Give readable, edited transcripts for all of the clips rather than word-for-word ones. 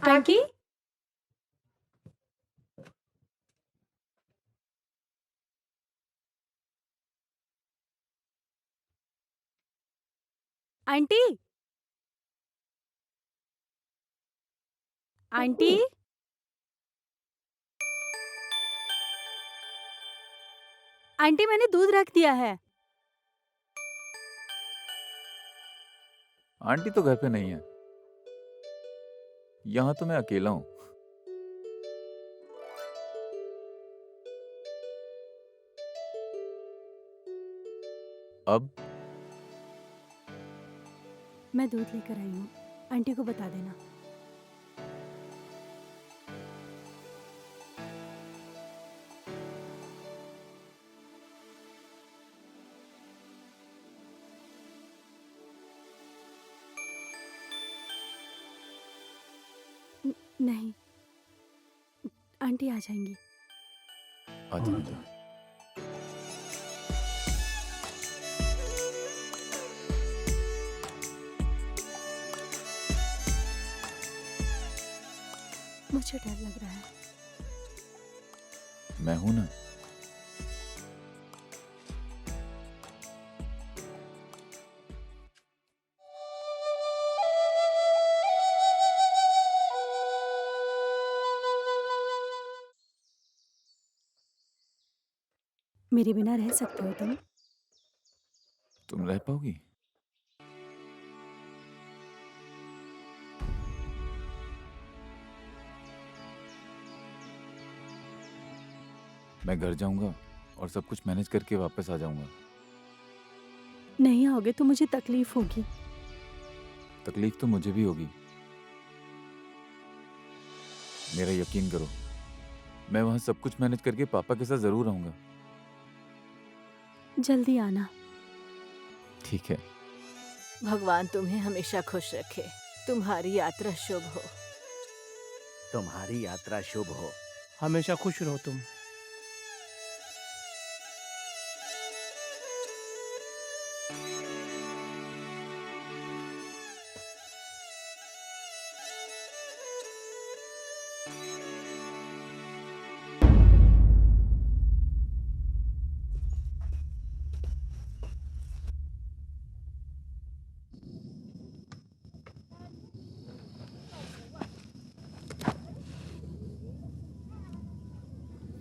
Aunty. Aunty. Aunty. Aunty, मैंने दूध रख दिया है। आंटी तो घर पे नहीं है। यहाँ तो मैं अकेला हूँ। अब मैं दूध लेकर आई हूँ, आंटी को बता देना। नहीं, आंटी आ जाएंगी। आ जाऊंगा। मुझे डर लग रहा है। मैं हूं ना। मेरे बिना रह सकते हो तुम? तुम रह पाओगी? मैं घर जाऊंगा और सब कुछ मैनेज करके वापस आ जाऊंगा। नहीं आओगे तो मुझे तकलीफ होगी। तकलीफ तो मुझे भी होगी। मेरा यकीन करो, मैं वहां सब कुछ मैनेज करके पापा के साथ जरूर आऊंगा। जल्दी आना। ठीक है। भगवान तुम्हें हमेशा खुश रखे। तुम्हारी यात्रा शुभ हो। तुम्हारी यात्रा शुभ हो। हमेशा खुश रहो तुम।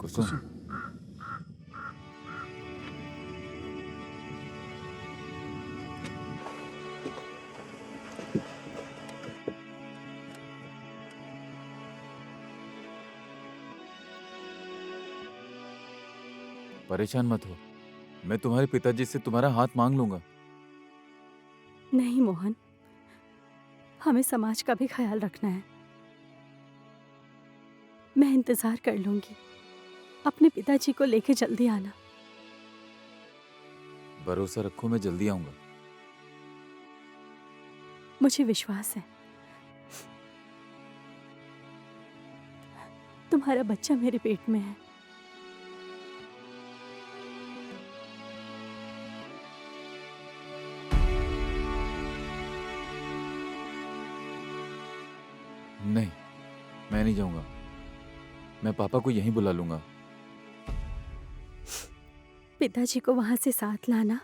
कुसुम, परेशान मत हो। मैं तुम्हारे पिताजी से तुम्हारा हाथ मांग लूंगा। नहीं मोहन, हमें समाज का भी ख्याल रखना है। मैं इंतजार कर लूंगी। अपने पिताजी को लेके जल्दी आना। भरोसा रखो, मैं जल्दी आऊंगा। मुझे विश्वास है तुम्हारा बच्चा मेरे पेट में है। नहीं, मैं नहीं जाऊंगा। मैं पापा को यहीं बुला लूंगा। पिताजी को वहां से साथ लाना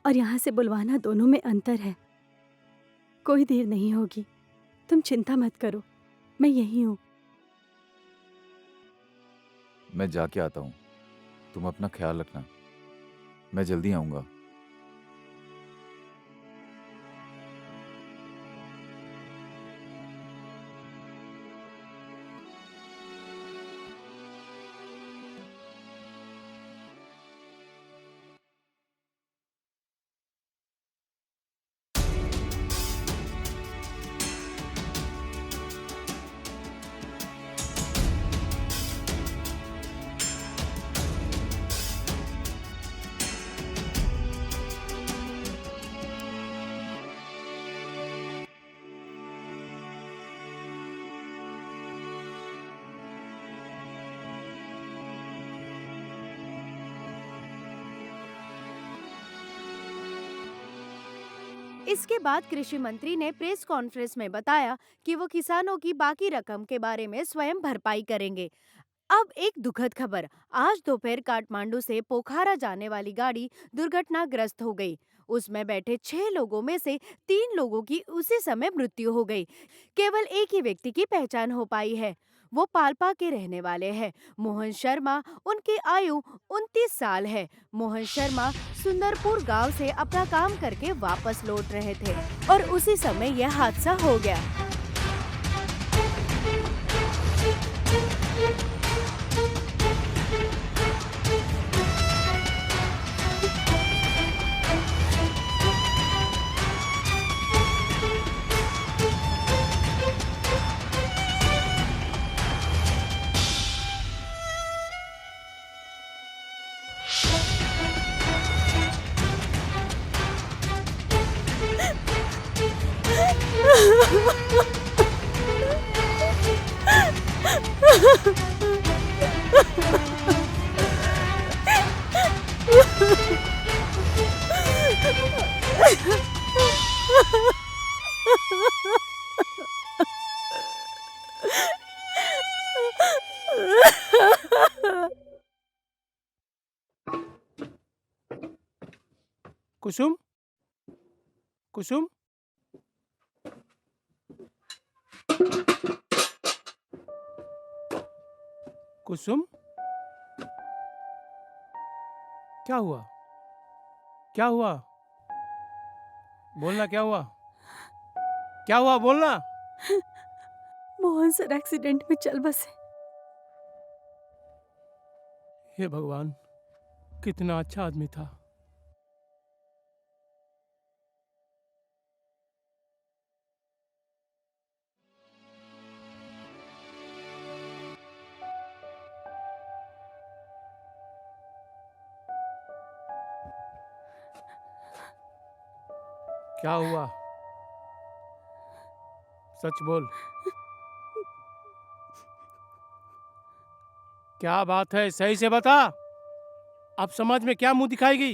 और यहाँ से बुलवाना, दोनों में अंतर है। कोई देर नहीं होगी, तुम चिंता मत करो, मैं यहीं हूँ। मैं जाके आता हूँ। तुम अपना ख्याल रखना। मैं जल्दी आऊंगा। इसके बाद कृषि मंत्री ने प्रेस कॉन्फ्रेंस में बताया कि वो किसानों की बाकी रकम के बारे में स्वयं भरपाई करेंगे। अब एक दुखद खबर, आज दोपहर काठमांडू से पोखरा जाने वाली गाड़ी दुर्घटनाग्रस्त हो गई। उसमें बैठे 6 लोगों में से 3 लोगों की उसी समय मृत्यु हो गई। केवल एक ही व्यक्ति की पहचान हो पाई है। वो पाल्पा के रहने वाले हैं, मोहन शर्मा। उनकी आयु 29 साल है। मोहन शर्मा सुंदरपुर गांव से अपना काम करके वापस लौट रहे थे और उसी समय यह हादसा हो गया। कुसुम, कुसुम, कुसुम, क्या हुआ? क्या हुआ? बोलना, क्या हुआ? क्या हुआ, बोलना। मोहन सर एक्सीडेंट में चल बसे। हे भगवान, कितना अच्छा आदमी था। क्या हुआ? सच बोल। क्या बात है, सही से बता। अब समाज में क्या मुंह दिखाएगी?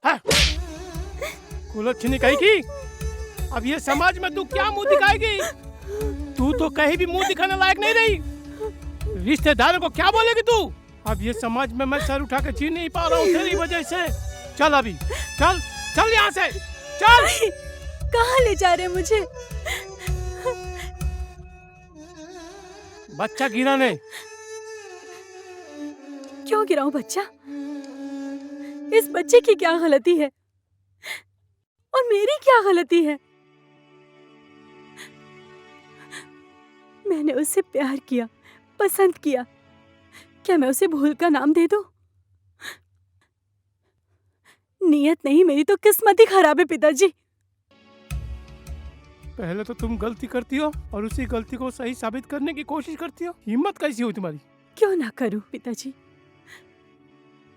हाँ? कुलच्छनी कहेगी? अब ये समाज में तू क्या मुंह दिखाएगी? तू तो कहीं भी मुंह दिखाने लायक नहीं रही। रिश्तेदारों को क्या बोलेगी तू? अब ये समाज में मैं सर उठा के जी नहीं पा रहा हूँ तेरी वजह से। चल अभी, चल चल यहाँ से, चल। कहाँ ले जा रहे मुझे? बच्चा गिराने। क्यों गिराऊं बच्चा? इस बच्चे की क्या गलती है और मेरी क्या गलती है? मैंने उससे प्यार किया, पसंद किया। क्या मैं उसे भूल का नाम दे दूं? नियत नहीं, मेरी तो किस्मत ही खराब है पिताजी। पहले तो तुम गलती करती हो और उसी गलती को सही साबित करने की कोशिश करती हो। हिम्मत कैसी हुई तुम्हारी? क्यों ना करूं पिताजी?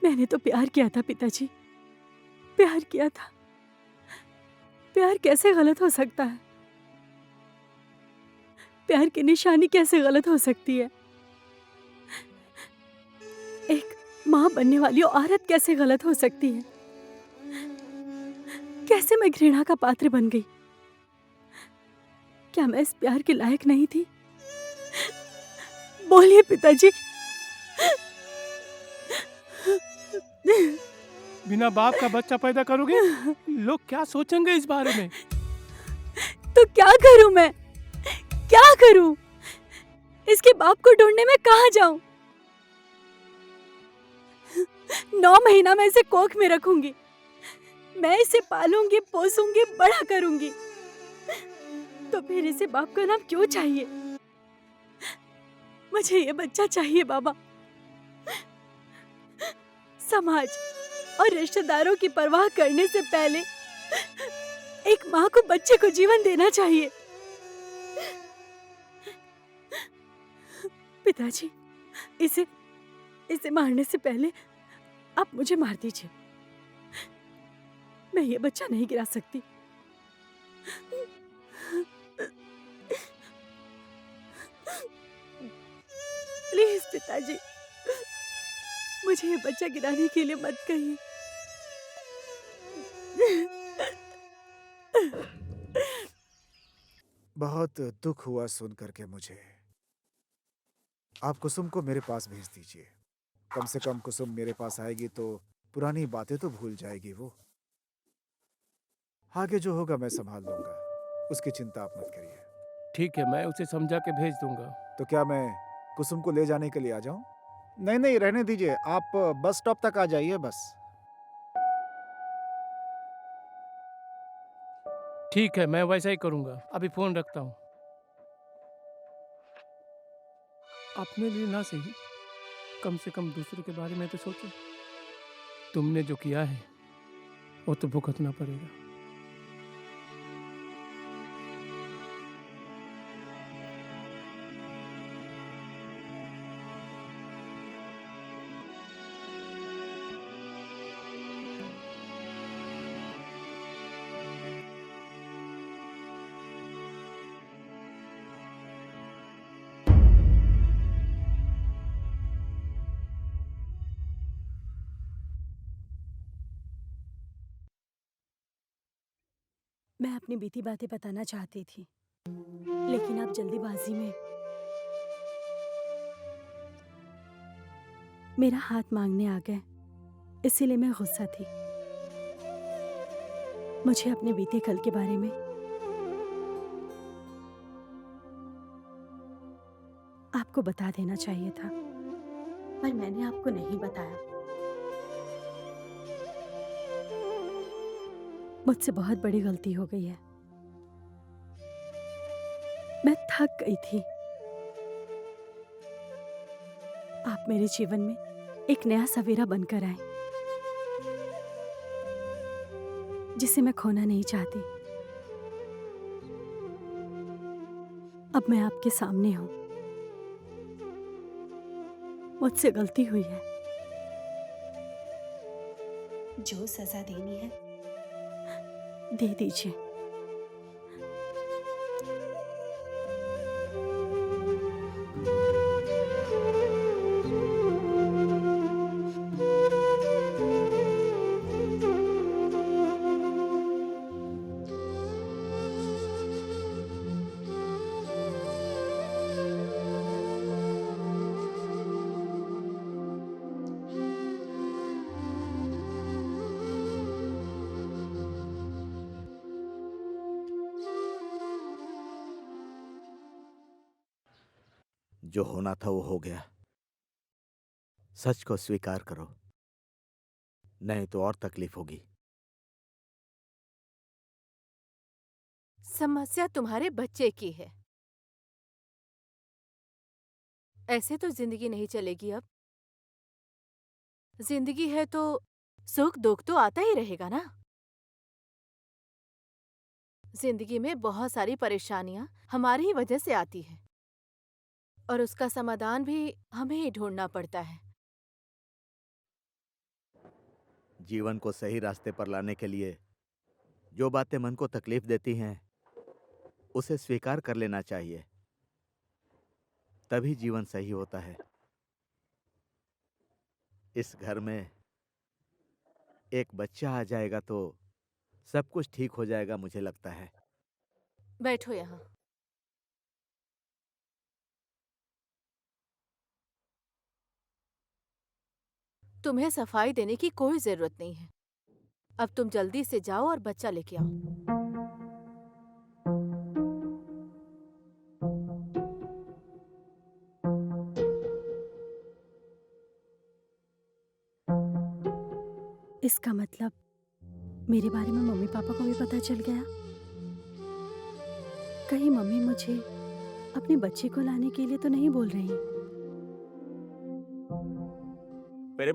मैंने तो प्यार किया था पिताजी, प्यार किया था। प्यार कैसे गलत हो सकता है? प्यार की निशानी कैसे गलत हो सकती है? एक माँ बनने वाली औरत कैसे गलत हो सकती है? कैसे मैं घृणा का पात्र बन गई? क्या मैं इस प्यार के लायक नहीं थी? बोलिए पिताजी। बिना बाप का बच्चा पैदा करोगे? लोग क्या सोचेंगे इस बारे में? तो क्या करूं मैं? क्या करूं? इसके बाप को ढूंढने में कहां जाऊं? 9 महीना मैं इसे कोख में रखूंगी। मैं इसे पालूंगी, पोसूंगी, बड़ा करूंगी। तो फिर इसे बाप का नाम क्यों चाहिए? मुझे ये बच्चा चाहिए बाबा। समाज और रिश्तेदारों की परवाह करने से पहले एक माँ को बच्चे को जीवन देना चाहिए। पिताजी, इसे मारने से पहले आप मुझे मार दीजिए। मैं ये बच्चा नहीं गिरा सकती। प्लीज पिताजी, मुझे ये बच्चा गिराने के लिए मत कहिए। बहुत दुख हुआ सुन करके मुझे। आप कुसुम को मेरे पास भेज दीजिए। कम से कम कुसुम मेरे पास आएगी तो पुरानी बातें तो भूल जाएगी वो। आगे जो होगा मैं संभाल लूंगा, उसकी चिंता आप मत करिए। ठीक है, मैं उसे समझा के भेज दूंगा। तो क्या मैं कुसुम को ले जाने के लिए आ जाऊं? नहीं नहीं, रहने दीजिए, आप बस स्टॉप तक आ जाइए बस। ठीक है, मैं वैसा ही करूंगा। अभी फोन रखता हूँ। अपने लिए ना सही, कम से कम दूसरे के बारे में तो सोचो। तुमने जो किया है वो तो भुगतना पड़ेगा। मैं अपनी बीती बातें बताना चाहती थी, लेकिन आप जल्दीबाजी में मेरा हाथ मांगने आ गए, इसीलिए मैं गुस्सा थी। मुझे अपने बीते कल के बारे में आपको बता देना चाहिए था, पर मैंने आपको नहीं बताया। मुझसे बहुत बड़ी गलती हो गई है। मैं थक गई थी। आप मेरे जीवन में एक नया सवेरा बनकर आए, जिसे मैं खोना नहीं चाहती। अब मैं आपके सामने हूं। मुझसे गलती हुई है। जो सजा देनी है दे दीजिए। जो होना था वो हो गया। सच को स्वीकार करो, नहीं तो और तकलीफ होगी। समस्या तुम्हारे बच्चे की है। ऐसे तो जिंदगी नहीं चलेगी अब। जिंदगी है तो सुख दुख तो आता ही रहेगा ना। जिंदगी में बहुत सारी परेशानियां हमारी ही वजह से आती है, और उसका समाधान भी हमें ही ढूंढना पड़ता है। जीवन को सही रास्ते पर लाने के लिए जो बातें मन को तकलीफ देती हैं उसे स्वीकार कर लेना चाहिए, तभी जीवन सही होता है। इस घर में एक बच्चा आ जाएगा तो सब कुछ ठीक हो जाएगा, मुझे लगता है। बैठो यहाँ। तुम्हें सफाई देने की कोई जरूरत नहीं है। अब तुम जल्दी से जाओ और बच्चा लेके आओ। इसका मतलब मेरे बारे में मम्मी पापा को भी पता चल गया। कहीं मम्मी मुझे अपने बच्चे को लाने के लिए तो नहीं बोल रही?